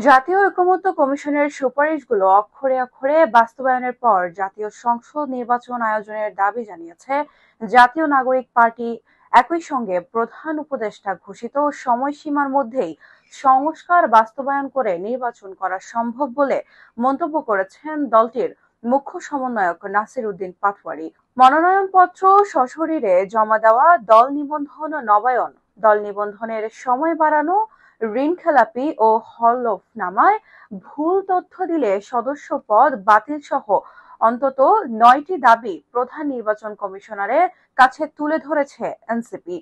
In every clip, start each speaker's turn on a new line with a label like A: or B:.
A: জাতীয় ঐকমত্য কমিশনের সুপারিশগুলো অক্ষরে অক্ষরে বাস্তবায়নের পর জাতীয় সংসদ নির্বাচন আয়োজনের দাবি জানিয়েছে জাতীয় নাগরিক পার্টি। একই সঙ্গে প্রধান উপদেষ্টা ঘোষিত সময়সীমার মধ্যেই সংস্কার বাস্তবায়ন করে নির্বাচন করা সম্ভব বলে মন্তব্য করেছেন দলটির মুখ্য সমন্বয়ক নাসির উদ্দিন পাটোয়ারী। মনোনয়নপত্র সশরীরে জমা দেওয়া, দল নিবন্ধন নবায়ন, দল নিবন্ধনের সময় বাড়ানো, ঋণখেলাপি ও হলফনামায় ভুল তথ্য দিলে সদস্য পদ বাতিল সহ অন্তত ৯টি দাবি প্রধান নির্বাচন কমিশনারের কাছে তুলে ধরেছে এনসিপি।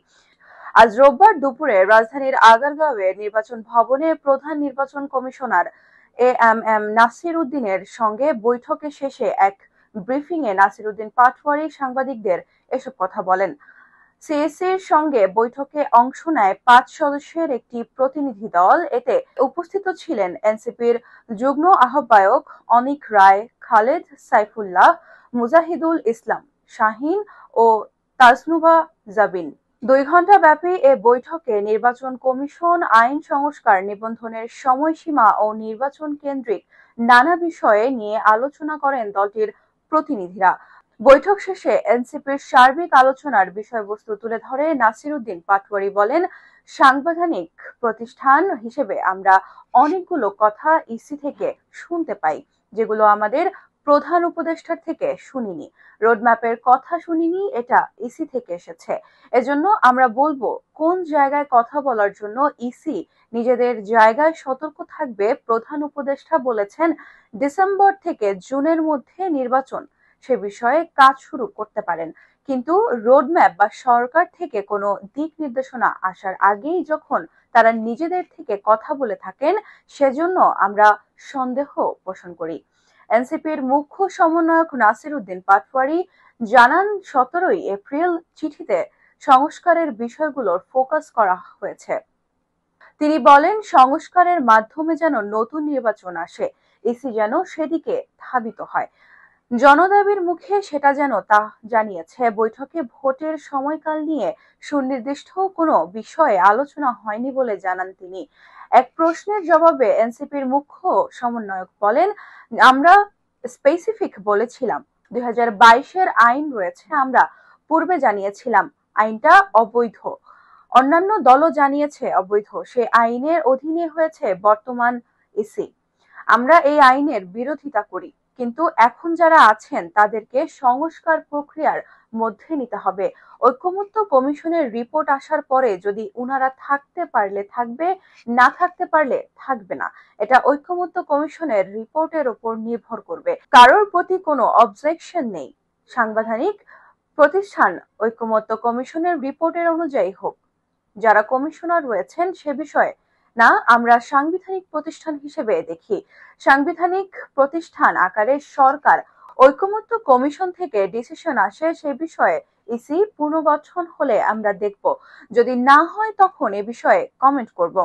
A: আজ রোববার দুপুরে রাজধানীর আগারগাঁওয়ে নির্বাচন ভবনে প্রধান নির্বাচন কমিশনার এএমএম নাসির উদ্দিনের সঙ্গে বৈঠকে শেষে এক ব্রিফিংয়ে নাসির উদ্দিন পাটোয়ারী সাংবাদিকদের এসব কথা বলেন। সিএসির সঙ্গে বৈঠকে অংশ নেয় ৫ সদস্যের একটি প্রতিনিধি দল। এতে উপস্থিত ছিলেন এনসিপির যুগ্ম আহ্বায়ক অনিক রায়, খালেদ সাইফুল্লাহ, মুজাহিদুল ইসলাম শাহীন ও তাজনুভা জাবিন। ২ ঘণ্টা ব্যাপী এ বৈঠকে নির্বাচন কমিশন, আইন সংস্কার, নিবন্ধনের সময়সীমা ও নির্বাচন কেন্দ্রিক নানা বিষয়ে নিয়ে আলোচনা করেন দলটির প্রতিনিধিরা। বৈঠক শেষে এনসিপির সার্বিক আলোচনার বিষয়বস্তু তুলে ধরে নাসির উদ্দিন পাটোয়ারী বলেন, সাংবিধানিক প্রতিষ্ঠান হিসেবে আমরা অনেকগুলো কথা ইসি থেকে শুনতে পাই, যেগুলো আমাদের প্রধান উপদেষ্টার থেকে শুনিনি। রোডম্যাপের কথা শুনিনি, এটা ইসি থেকে এসেছে। এজন্য আমরা বলবো, কোন জায়গায় কথা বলার জন্য ইসি নিজেদের জায়গায় সতর্ক থাকবে। প্রধান উপদেষ্টা বলেছেন ডিসেম্বর থেকে জুনের মধ্যে নির্বাচন, সে বিষয়ে কাজ শুরু করতে পারেন, কিন্তু রোডম্যাপ বা সরকার থেকে কোনো দিক নির্দেশনা আসার আগেই যখন তারা নিজেদের থেকে কথা বলে থাকেন, সেজন্য আমরা সন্দেহ পোষণ করি। এনসিপির মুখ্য সমন্বয়ক নাসির উদ্দিন পাটোয়ারী জানান, ১৭ এপ্রিল চিঠিতে সংস্কারের বিষয়গুলোর ফোকাস করা হয়েছে। তিনি বলেন, সংস্কারের মাধ্যমে যেন নতুন নির্বাচন আসে, ইসি যেন সেদিকে ধাবিত হয়। জনদাবির মুখে সেটা যেন তা জানিয়েছে। বৈঠকে ভোটের সময়কাল নিয়ে সুনির্দিষ্ট কোনো বিষয়ে আলোচনা হয়নি বলে জানান তিনি। এক প্রশ্নের জবাবে এনসিপির মুখ্য সমন্বয়ক বলেন, আমরা স্পেসিফিক বলেছিলাম ২০২২-এর আইন রয়েছে, আমরা পূর্বে জানিয়েছিলাম আইনটা অবৈধ, অন্যান্য দলও জানিয়েছে অবৈধ, সে আইনের অধীনে হয়েছে বর্তমান ইসি। আমরা এই আইনের বিরোধিতা করি, কিন্তু এখন যারা আছেন তাদেরকে সংস্কার প্রক্রিয়ার মধ্যে নিতে হবে। ঐকমত্য কমিশনের রিপোর্ট আসার পরে যদি উনারা থাকতে পারলে থাকবে, না থাকতে পারলে থাকবে না। এটা ঐকমত্য কমিশনের রিপোর্টের উপর নির্ভর করবে। কারোর প্রতি কোনো অবজেকশন নেই। সাংবিধানিক প্রতিষ্ঠান ঐকমত্য কমিশনের রিপোর্টের অনুযায়ী হোক, যারা কমিশনার রয়েছেন সে বিষয়ে না আমরা সাংবিধানিক প্রতিষ্ঠান হিসেবে দেখি। সাংবিধানিক প্রতিষ্ঠান আকারে সরকার ঐকমত্য কমিশন থেকে ডিসিশন আসে, সে বিষয়ে ইসি পুনর্গঠন হলে আমরা দেখব, যদি না হয় তখন এ বিষয়ে কমেন্ট করব।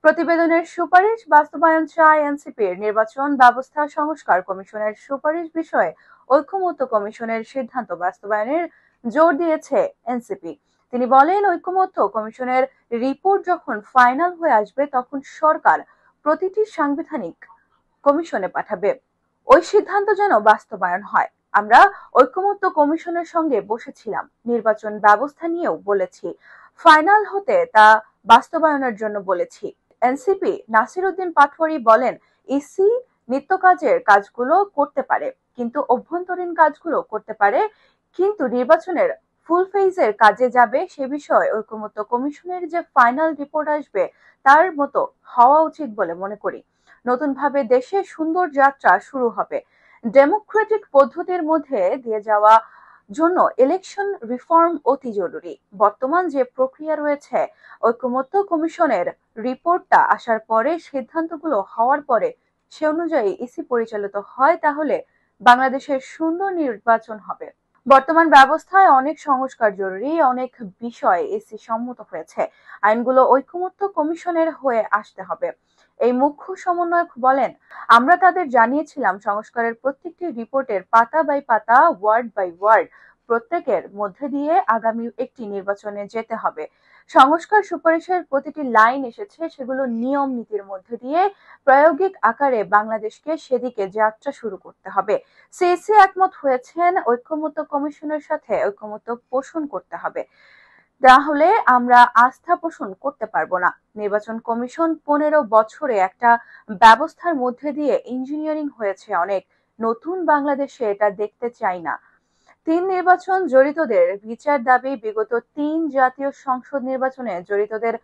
A: প্রতিবেদনের সুপারিশ বাস্তবায়ন চায় এনসিপির। নির্বাচন ব্যবস্থা সংস্কার কমিশনের সুপারিশ বিষয়ে ঐকমত্য কমিশনের সিদ্ধান্ত বাস্তবায়নের জোর দিয়েছে এনসিপি। তিনি বলেন, ঐকমত্য কমিশনের রিপোর্ট যখন ফাইনাল হয়ে আসবে তখন সরকার প্রতিটি সাংবিধানিক কমিশনে পাঠাবে, ওই সিদ্ধান্ত যেন বাস্তবায়ন হয়। আমরা ঐকমত্য কমিশনের সঙ্গে বসেছিলাম, নির্বাচন ব্যবস্থা নিয়েও বলেছি, ফাইনাল হতে তা বাস্তবায়নের জন্য বলেছি। এনসিপি নাসির উদ্দিন পাটোয়ারী বলেন, ইসি নিত্যকাজের কাজগুলো করতে পারে, কিন্তু অভ্যন্তরীণ কাজগুলো করতে পারে, কিন্তু নির্বাচনের ফুল ফেজের কাজে যাবে সে বিষয়ে ঐকমত্য কমিশনের যে ফাইনাল রিপোর্ট আসবে তার মতো হওয়া উচিত বলে মনে করি। নতুনভাবে দেশে সুন্দর যাত্রা শুরু হবে। ডেমোক্রেটিক পদ্ধতির মধ্যে দিয়ে যাওয়া জন্য ইলেকশন রিফর্ম অতি জরুরি। বর্তমান যে প্রক্রিয়া রয়েছে, ঐকমত্য কমিশনের রিপোর্টটা আসার পরে, সিদ্ধান্তগুলো হওয়ার পরে সে অনুযায়ী ইসি পরিচালিত হয়, তাহলে বাংলাদেশের সুন্দর নির্বাচন হবে। বর্তমান ব্যবস্থায় অনেক সংস্কার জরুরি, অনেক বিষয় ইসি সম্মত হয়েছে, আইনগুলো ঐকমত্য কমিশনের হয়ে আসতে হবে। এই মুখ্য সমন্বয়ক বলেন, আমরা তাদের জানিয়েছিলাম সংস্কারের প্রত্যেকটি রিপোর্টের পাতা বাই পাতা, ওয়ার্ড বাই ওয়ার্ড প্রত্যেকের মধ্যে দিয়ে আগামী একটি নির্বাচনে যেতে হবে। সংস্কার সুপারিশের প্রতিটি লাইন এসেছে সেগুলো নিয়ম নীতির মধ্যে দিয়ে প্রায়োগিক আকারে বাংলাদেশকে সেদিকে যাত্রা শুরু করতে হবে। সিইসি একমত হয়েছেন, ঐকমত্য কমিশনের সাথে ঐকমত্য পোষণ করতে হবে, তাহলে আমরা আস্থা পোষণ করতে পারবো না। নির্বাচন কমিশন 15 বছরে একটা ব্যবস্থার মধ্যে দিয়ে ইঞ্জিনিয়ারিং হয়েছে অনেক, নতুন বাংলাদেশে এটা দেখতে চাই না। নির্বাচন জড়িতদের বিচার দাবি। বিগত 3 জাতীয় সংসদ নির্বাচনে জড়িতদের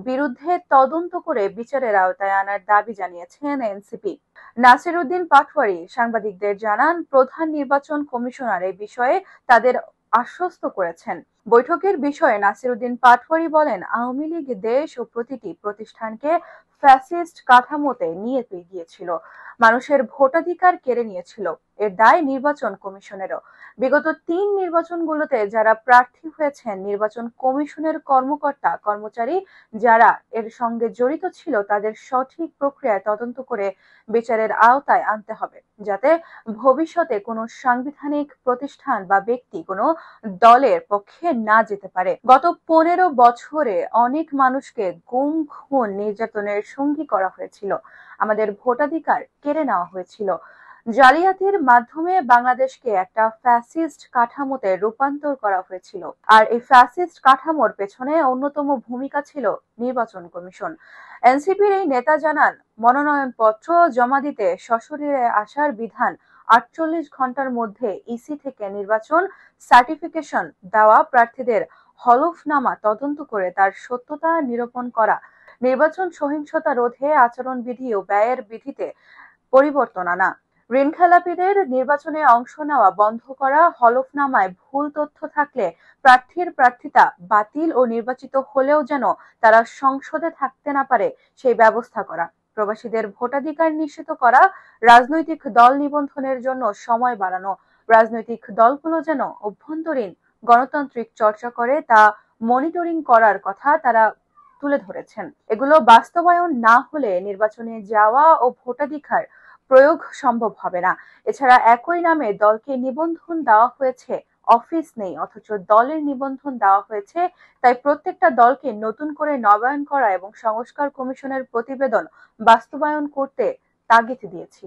A: বিরুদ্ধে তদন্ত করে বিচারের আওতায় আনার দাবি জানিয়েছেন এনসিপি। নাসির উদ্দিন পাটোয়ারী সাংবাদিকদের জানান, প্রধান নির্বাচন কমিশনার এই বিষয়ে তাদের আশ্বস্ত করেছেন। বৈঠকের বিষয়ে নাসির উদ্দিন পাটোয়ারী বলেন, আওয়ামী লীগ দেশ ও প্রতিটি প্রতিষ্ঠানকে ফ্যাসিস্ট কাঠামোতে নিয়ে গিয়েছিল, মানুষের ভোটাধিকার কেড়ে নিয়েছিল। এর দায় নির্বাচন কমিশনেরও। বিগত 3 নির্বাচনগুলোতে যারা প্রার্থী হয়েছেন, নির্বাচন কমিশনের কর্মকর্তা কর্মচারী যারা এর সঙ্গে জড়িত ছিল তাদের সঠিক প্রক্রিয়ায় তদন্ত করে বিচারের আওতায় আনতে হবে, যাতে ভবিষ্যতে কোনো সাংবিধানিক প্রতিষ্ঠান বা ব্যক্তি কোনো দলের পক্ষে না যেতে পারে। গত 15 বছরে অনেক মানুষকে গুম, খুন, নির্যাতনের সঙ্গী করা হয়েছিল, আমাদের ভোটাধিকার কেড়ে নেওয়া হয়েছিল। জালিয়াতির মাধ্যমে বাংলাদেশকে একটা ফ্যাসিস্ট কাঠামোতে রূপান্তর করা হয়েছিল, আর এই ফ্যাসিস্ট কাঠামোর পেছনে অন্যতম ভূমিকা ছিল নির্বাচন কমিশন। এনসিপির এই নেতা জানান, মনোনয়নপত্র জমা দিতে সশরীরে আসার বিধান, 48 ঘন্টার মধ্যে ইসি থেকে নির্বাচন সার্টিফিকেশন দেওয়া, প্রার্থীদের হলফনামা তদন্ত করে তার সত্যতা নিরূপণ করা, নির্বাচন সহিংসতা রোধে আচরণবিধি ও ব্যয়ের বিধিতে পরিবর্তন আনা, ঋণখেলাপিদের নির্বাচনে অংশ নেওয়া বন্ধ করা, হলফনামায় ভুল তথ্য থাকলে প্রার্থীর প্রার্থিতা বাতিল ও নির্বাচিত হলেও যেন তারা সংসদে থাকতে না পারে সেই ব্যবস্থা করা, প্রবাসীদের ভোটাধিকার নিশ্চিত করা, রাজনৈতিক দল নিবন্ধনের জন্য সময় বাড়ানো, রাজনৈতিক দলগুলো যেন অভ্যন্তরীণ গণতান্ত্রিক চর্চা করে তা মনিটরিং করার কথা তারা তুলে ধরেছেন। এগুলো বাস্তবায়ন না হলে নির্বাচনে যাওয়া ও ভোটাধিকার প্রয়োগ সম্ভব হবে না। এছাড়া একই নামে দলকে নিবন্ধন দেওয়া হয়েছে, অফিস নেই অথচ দলের নিবন্ধন দেওয়া হয়েছে, তাই প্রত্যেকটা দলকে নতুন করে নবায়ন করা এবং সংস্কার কমিশনের প্রতিবেদন বাস্তবায়ন করতে তাগিদ দিয়েছি।